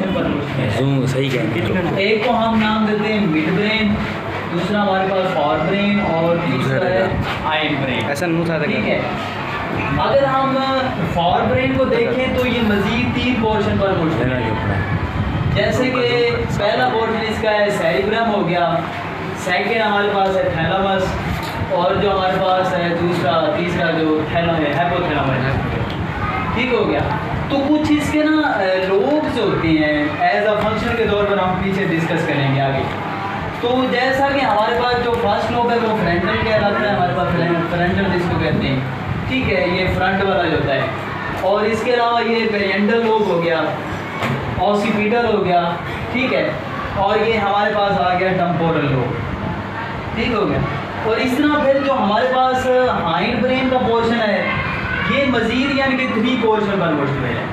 Portion पर मुश्तमिल सही कहेंगे। एक को हम नाम देते हैं मिड ब्रेन, दूसरा हमारे पास फॉर ब्रेन और तीसरा है हाइंड ब्रेन। ऐसा नहीं था, ठीक है। अगर हम फॉर ब्रेन को देखें तो ये मज़ीद 3 पोर्शन पर मुश्तमिल है। जैसे कि पहला पोर्शन इसका है सेरिब्रम हो गया, सेकंड हमारे पास है थैलेमस, और जो हमारे पास है तीसरा जो थैलम है हाइपोथैलेमस है। ठीक हो गया। तो कुछ इसके ना लोब्स होते हैं एज अ फंक्शन के तौर पर, हम पीछे डिस्कस करेंगे आगे। तो जैसा कि हमारे पास जो फर्स्ट लोब है वो फ्रंटल कहलाता है, हमारे पास फ्रंटल जिसको कहते हैं। ठीक है, ये फ्रंट वाला जो होता है। और इसके अलावा ये पेरिएंटल लोब हो गया, ऑसिपिटल हो गया। ठीक है, और ये हमारे पास आ गया टेम्पोरल लोब। ठीक हो गया। और इस तरह फिर जो हमारे पास हाइंड ब्रेन का पोर्शन है ये मज़ीद यानी कि 3 पोर्शन पर मुश्तमिल है।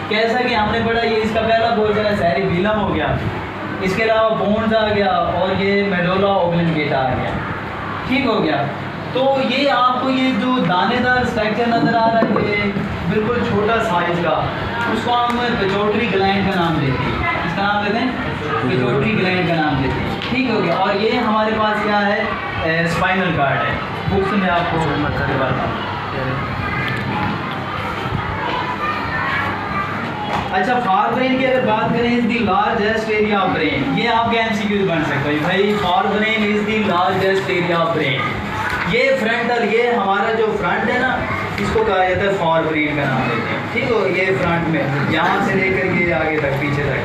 कैसा कि हमने पढ़ा, ये इसका पहला पोर्शन है सेरिबेलम हो गया, इसके अलावा बोन्स आ गया, और ये मेडुला ऑब्लिंगेटा आ गया। ठीक हो गया। तो ये आपको ये जो दानेदार स्ट्रक्चर नज़र आ रहा है ये बिल्कुल छोटा साइज का, उसको हम पिट्यूटरी ग्लैंड का नाम देते हैं। इसका नाम देते हैं पिट्यूटरी ग्लैंड का नाम देते हैं। ठीक हो गया। और ये हमारे पास क्या है, स्पाइनल कार्ड है। बुक्स में आपको करवाता हूँ। अच्छा, फॉर ब्रेन की अगर बात करें, is the largest area of brain. ये आपके एमसीक्यूज बन सकते हैं भाई, for brain is the largest area of brain. ये फ्रंटल, ये हमारा जो फ्रंट है ना, इसको कहा जाता है फॉर ब्रेन का नाम देते हैं। ठीक हो, ये फ्रंट में यहाँ से लेकर के आगे तक पीछे तक।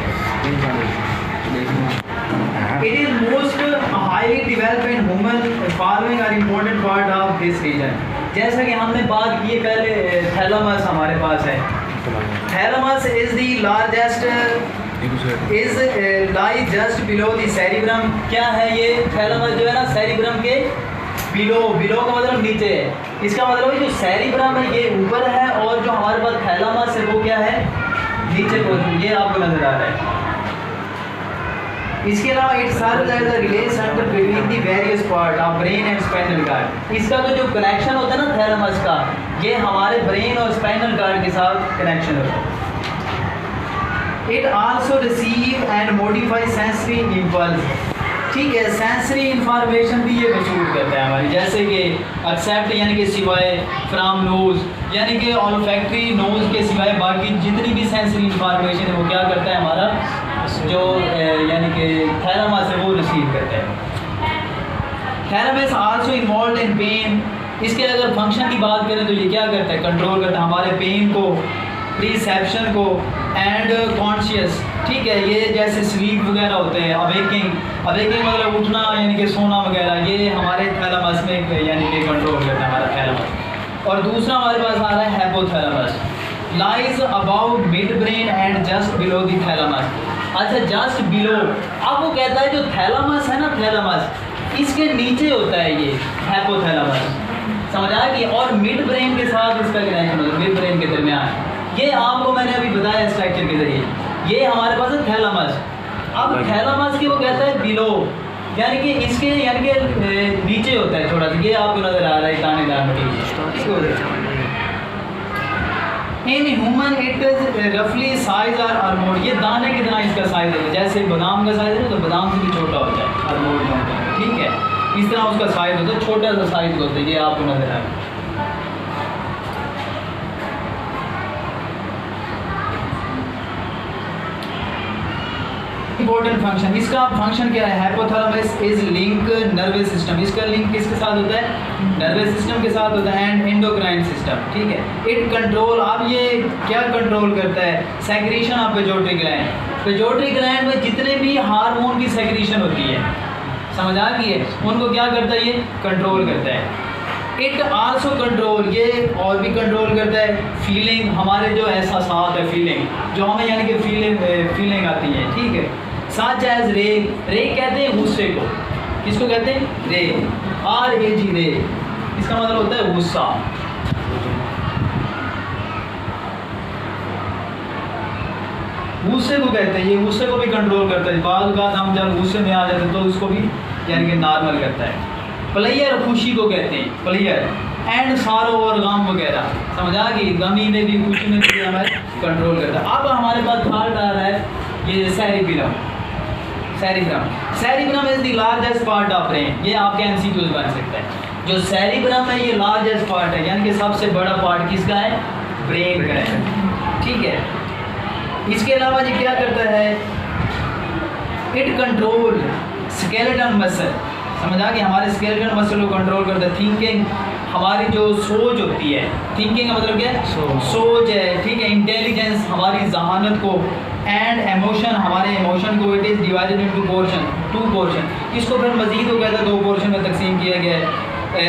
It is most highly developed in human, following are important part of this region. जैसा कि हमने बात की पहले, थैलेमस हमारे पास है। Thalamus is the largest, is lie just below the cerebrum. क्या है ये थैलेमस जो है ना, सेरिब्रम के बिलो का मतलब नीचे है। इसका मतलब है जो सेरिब्रम है ये ऊपर है, और जो हमारे पास थैलेमस है वो क्या है, नीचे को। ये आपको नजर आ रहा है। इसके अलावा it serves as the relay centre between the various part of brain and spinal cord. इसका तो जो कनेक्शन होता है ना थैलेमस का, ये हमारे ब्रेन और स्पाइनल कार्ड के साथ कनेक्शन होता है। It also receive and modify sensory impulse. ठीक है, सेंसरी इंफॉर्मेशन भी ये वसूल करता है हमारी, जैसे कि एक्सेप्ट यानी कि सिवाय, फ्राम नोज यानी कि ऑल्फैक्टरी, नोज के सिवाय बाकी जितनी भी सेंसरी इंफॉर्मेशन है वो क्या करता है हमारा जो यानी कि थैलेमस है वो रिसीव करता है। Thalamus also involve in pen. इसके अगर फंक्शन की बात करें तो ये क्या करता है, कंट्रोल करता है हमारे पेन को, प्रीसेप्शन को एंड कॉन्शियस। ठीक है, ये जैसे स्लीप वगैरह होते हैं, अवेकिंग मतलब उठना यानी कि सोना वगैरह, ये हमारे थैलेमस में यानी कि कंट्रोल करता है हमारा थैलेमस। और दूसरा हमारे पास आ रहा है hypothalamus, lies about mid brain and just below the thalamus. अच्छा, जस्ट बिलो, अब वो कहता है जो थैलेमस है ना, थैलेमस इसके नीचे होता है ये हाइपोथैलेमस, समझ आया कि। और मिड ब्रेन के साथ इसका कनेक्शन होता है, मिड ब्रेन के दरमियान। ये आपको मैंने अभी बताया स्ट्रक्चर के जरिए। ये हमारे पास है थैलेमस। अब थैलेमस की वो कहता है बिलो, यानी कि इसके यानी कि नीचे होता है थोड़ा सा। ये आपको नजर आ रहा है दानेदार material. In human it is रफली साइज और आर्मोड। ये दाने कितना इसका साइज है, जैसे बादाम का साइज है तो बादाम से भी छोटा होता है आर्मोड में होता है। ठीक है, इस तरह उसका साइज होता है, छोटा सा साइज होता है। ये आपको नजर आ रहा है। इंपॉर्टेंट फंक्शन, इसका फंक्शन क्या है, hypothalamus is link nervous system. इसका लिंक किसके साथ होता है, नर्वस सिस्टम के साथ होता है, एंड एंडोक्राइन सिस्टम। ठीक है, इट कंट्रोल, अब ये क्या कंट्रोल करता है, secretion of pituitary gland. Pituitary gland में जितने भी हार्मोन की सेक्रीशन होती है, समझ आ गई है, उनको क्या करता है, ये कंट्रोल करता है। इट आल्सो कंट्रोल, ये और भी कंट्रोल करता है फीलिंग, हमारे जो एहसासात है, फीलिंग जो हमें यानी कि फीलिंग आती है। ठीक है, सच एज रे कहते हैं गुस्से को, किसको कहते हैं, रे, RAG रे, इसका मतलब होता है गुस्सा। गुस्से को कहते हैं, ये गुस्से को भी कंट्रोल करता है। बाद बात हम जब गुस्से में आ जाते हैं तो उसको भी यानी कि नॉर्मल करता है। प्लेयर खुशी को कहते हैं, प्लेयर एंड सारो और गम वगैरह, समझ आ गई, गमी में भी खुशी में भी हमारे कंट्रोल करता है। अब हमारे पास थर्ड आ रहा है, ये cerebellum, cerebellum is the largest part of brain. ये आपके एमसीक्यूज बन सकता है। जो सेरिबेलम है ये लार्जेस्ट पार्ट है, यानी कि सबसे बड़ा पार्ट किसका है? ब्रेन का है, ठीक है। इसके अलावा ये क्या करता है? इट कंट्रोल स्केलेटल मसल, समझ आ गया? हमारे स्केलेटल मसल को कंट्रोल करता है। थिंकिंग, हमारी जो सोच होती है, थिंकिंग का मतलब क्या है? सोच है, ठीक है। इंटेलिजेंस, हमारी जहानत को, एंड इमोशन, हमारे इमोशन को। It is divided into two portion. इसको फिर मजीद हो गया था 2 पोर्शन में तकसीम किया गया है।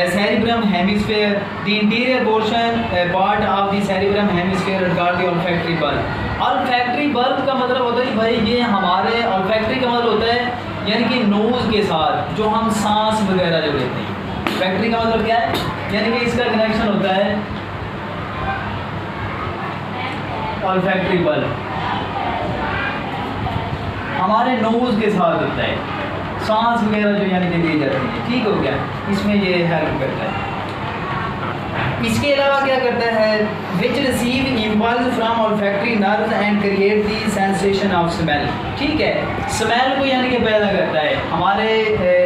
Cerebrum hemisphere, the interior portion part of the cerebrum hemisphere called the olfactory bulb. Olfactory bulb का मतलब होता है भाई ये हमारे, ऑल्फैक्टरी का मतलब होता है यानी कि नोज़ के साथ जो हम सांस वगैरह जो लेते हैं। फैक्ट्री का मतलब क्या है? यानी कि इसका कनेक्शन होता है ऑल्फैक्टरी बल्ब हमारे नोज़ के साथ होता है, सांस वगैरह जो यानी कि दी जाती है, ठीक हो गया? इसमें ये हेल्प करता है। इसके अलावा क्या करता है? Which receive impulse from olfactory nerve and create the sensation of smell, ठीक है। स्मेल को यानी कि पैदा करता है, हमारे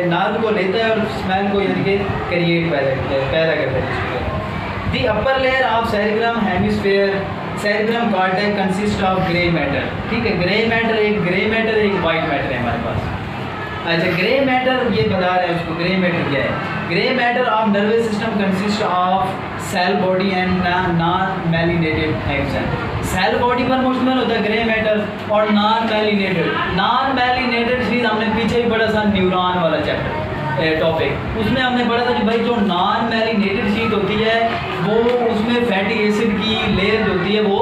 नर्व को लेता है और स्मेल को यानी कि क्रिएट पैदा करता है। The upper layer of cerebrum hemisphere cerebrum cortex consist of grey matter, ठीक है। ग्रे मैटर, एक वाइट मैटर है हमारे पास। अच्छा, ग्रे मैटर ये बता रहा है उसको, ग्रे मैटर क्या है? Grey matter of nervous system consist of cell body and non myelinated axon. Cell body पर मुश्तमिल होता है ग्रे मैटर और नॉन मेलिनेटेड चीज़ हमने पीछे भी पढ़ा था, न्यूरॉन वाला चैप्टर टॉपिक, उसमें हमने पढ़ा था कि भाई जो नॉन मेलिनेटेड शीट होती है वो उसमें फैटी एसिड की लेयर जो होती है वो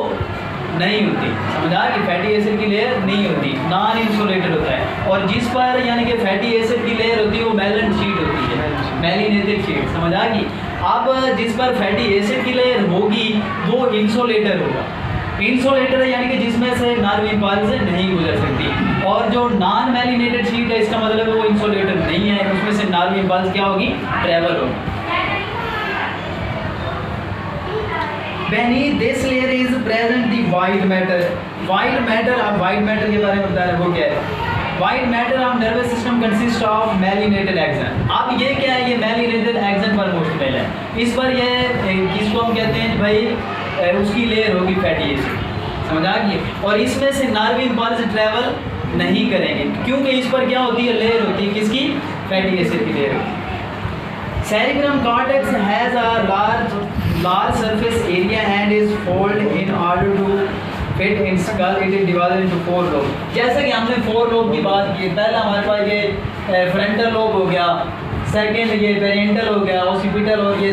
नहीं होती, समझा कि फैटी एसिड की लेयर नहीं होती, नॉन इंसुलेटेड होता है। और जिस पर यानी कि फैटी एसिड की लेयर होती है वो मेलन शीट होती है, मेलिनेटेड शीट, समझा कि अब जिस पर फैटी एसिड की लेयर होगी वो इंसुलेटर होगा। इंसुलेटर यानी कि जिसमें से नर्व इम्पल्स नहीं गुजर सकती, और जो नॉन मेलिनेटेड शीट है इसका मतलब है वो इंसुलेटर नहीं है, उसमें से नर्व इम्पल्स क्या होगी? ट्रेवल होगी। Beneath this layer is present the white matter. White matter, अब white matter के बारे में बता रहे हैं वो क्या है? White matter of nervous system consists of melanated axon. अब ये क्या है? ये melanated axon पर मुश्तमिल है। इस पर ये किसको हम कहते हैं भाई? उसकी लेयर होगी फैटी एसिड, समझा कि? और इसमें से नर्व इम्पल्स ट्रेवल नहीं करेंगे क्योंकि इस पर क्या होती है? लेयर होती है किसकी? फैटी एसिड की लेयर होती है। Cerebrum cortex has a large surface area and is folded in order to fit in skull. It is divided into 4 lobes. जैसे कि हमने 4 लोब की बात की, पहला हमारे पास ये फ्रंटल लोब हो गया, सेकंड ये पेरेंटल हो गया, ऑसिपिटल, और ये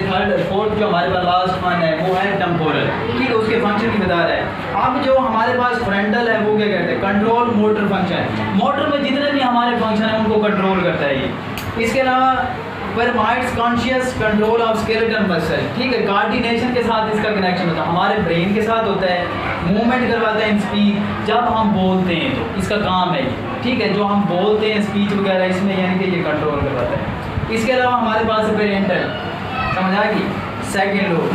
फोर्थ जो हमारे पास लास्ट वन है वो है टेम्पोरल, ठीक है। उसके फंक्शन की बता रहा है। अब जो हमारे पास फ्रंटल है वो क्या कहते हैं? Control motor function. मोटर में जितने भी हमारे फंक्शन है उनको कंट्रोल करता है ये। इसके अलावा pyramids conscious control of skeletal muscle, ठीक है। कोऑर्डिनेशन के साथ इसका कनेक्शन होता है, हमारे ब्रेन के साथ होता है, मूवमेंट करवाता है इन स्पीच, जब हम बोलते हैं तो इसका काम है, ठीक है। जो हम बोलते हैं स्पीच वगैरह इसमें यानी कि ये कंट्रोल करवाता है। इसके अलावा हमारे पास पेरेंटल, समझा कि? Second lobe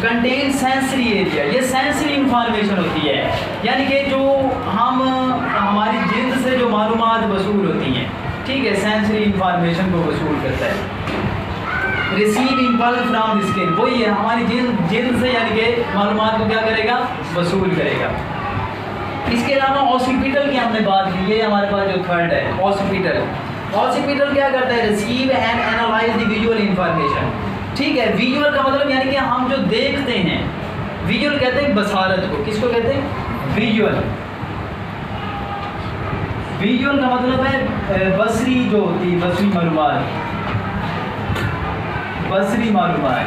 contain sensory area, ये सेंसरी इंफॉर्मेशन होती है, यानी कि जो हम हमारी जिल्द से जो मालूमात वसूल होती हैं, ठीक है, सेंसरी इंफॉर्मेशन को वसूल करता है। Receive impulse from the skin, वही है हमारी जिल्द से यानी कि मालूमात को क्या करेगा? वसूल करेगा। इसके अलावा ऑसिपिटल की हमने बात की, ये हमारे पास जो थर्ड है ऑसिपिटल। ऑसिपिटल क्या करता है? Receive and analyse the visual information, ठीक है। विजुअल का मतलब यानी कि हम जो देखते हैं, विजुअल कहते हैं बसारत को, किसको कहते हैं? विजुअल। विजुअल का मतलब है बसरी जो होती है, बसरी मालूमात, बसरी मालूमात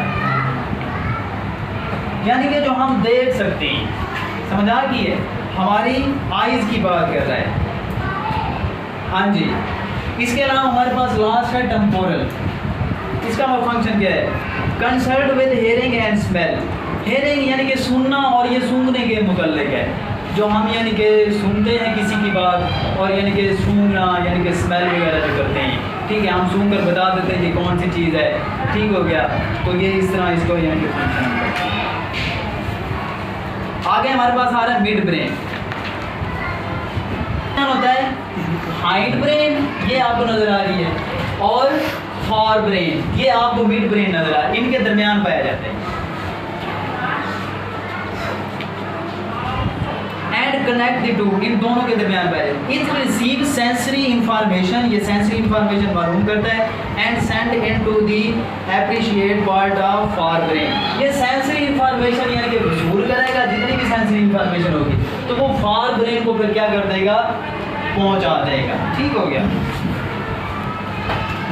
यानी कि जो हम देख सकते हैं, समझा कि है हमारी आइज़ की बात कर रहा है, हाँ जी। इसके अलावा हमारे पास लास्ट है टेम्पोरल। इसका फंक्शन क्या है? Concern with hearing and smell. Hearing यानी कि सुनना और ये सूंघने के मुतल्लिक है, जो हम यानी कि सुनते हैं किसी की बात, और यानी कि सूंघना यानी कि स्मेल वगैरह जो करते हैं, ठीक है। हम सूंघ कर बता देते हैं कि कौन सी चीज़ है, ठीक हो गया। तो ये इस तरह इसको यानी कि फंक्शन होता है। आगे हमारे पास आ रहा है मिड ब्रेन। हाइंड ब्रेन ये आपको नजर आ रही है, और फॉर ब्रेन ये आपको मिड ब्रेन नजर आ रहा है, इनके दरमियान पाया जाता है। एंड कनेक्ट द टू, इन दोनों के दरमियान पाया जाता है। इट रिसीव सेंसरी इंफॉर्मेशन, ये सेंसरी इंफॉर्मेशन मालूम करता है, and send into the appreciate part of for brain. ये सेंसरी इंफॉर्मेशन यानी कि वसूल करेगा, जितनी भी सेंसरी इंफॉर्मेशन होगी तो वो फॉर ब्रेन को फिर क्या कर देगा, पहुंचा देगा। ठीक हो गया।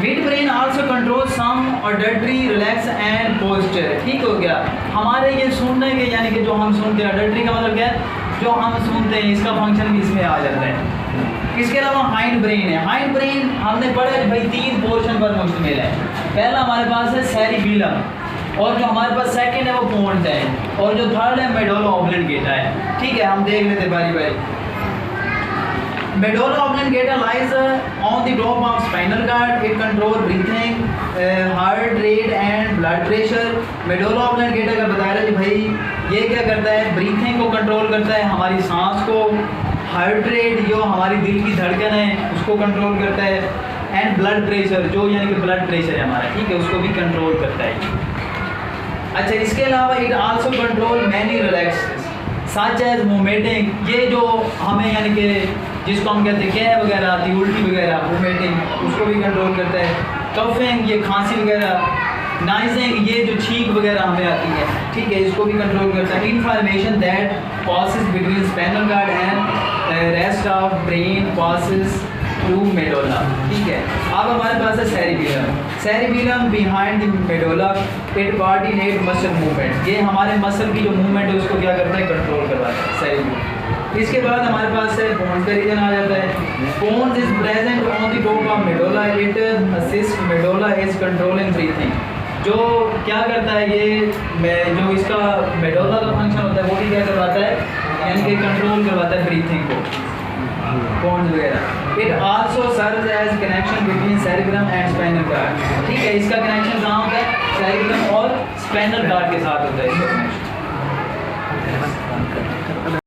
Midbrain also control some auditory reflex and posture. ठीक हो गया। हमारे ये सुनने के यानी कि जो हम सुनते हैं, ऑडिटरी का मतलब क्या है, जो हम सुनते हैं इसका फंक्शन भी इसमें आ जाता है। इसके अलावा हाइंड ब्रेन है। हाइंड ब्रेन हमने पढ़ा है भाई 3 पोर्शन पर मुश्तमिल है। पहला हमारे पास है सेरिबेलम, और जो हमारे पास सेकंड है वो पोन्स है, और जो थर्ड है मेडुला ऑब्लिंगेटा है। ठीक है, हम देख लेते हैं बारी बारी। Medulla oblongata lies on the top of spinal cord. It controls breathing, heart rate and blood pressure. Medulla oblongata का बताया है भाई ये क्या करता है, ब्रीथिंग को कंट्रोल करता है, हमारी सांस को, हार्ट रेट जो हमारी दिल की धड़कन है उसको कंट्रोल करता है, एंड ब्लड प्रेशर जो यानी कि ब्लड प्रेशर है हमारा, ठीक है, उसको भी कंट्रोल करता है। अच्छा, इसके अलावा it also control many reflexes such as vomiting, ये जो हमें यानी कि जिसको हम कहते हैं कैब वगैरह आती है, उल्टी वगैरह, वोमिटिंग उसको भी कंट्रोल करता है। कफिंग ये खांसी वगैरह, नाइजिंग ये जो छींक वगैरह हमें आती है, ठीक है, इसको भी कंट्रोल करता है। Information that passes between spinal cord and rest of brain passes through medulla. ठीक है, अब हमारे पास है cerebellum. Cerebellum behind the medulla, it coordinate muscle movement, ये हमारे मसल की जो मूवमेंट है उसको क्या करता है, कंट्रोल करवाता है सेरिबेलम। इसके बाद हमारे पास है पोन्स का रीजन आ जाता है। Pons is present on the top of medulla, it assist medulla is controlling breathing, जो क्या करता है ये जो इसका मेडुला का फंक्शन होता है वो भी क्या करवाता है, यानी कि कंट्रोल करवाता है ब्रीथिंग को, पोन्स वगैरह। It also serves as connection between cerebellum and spinal cord. ठीक है, इसका कनेक्शन कहाँ होता है, सेरिबेलम और स्पाइनल कॉर्ड के साथ होता है।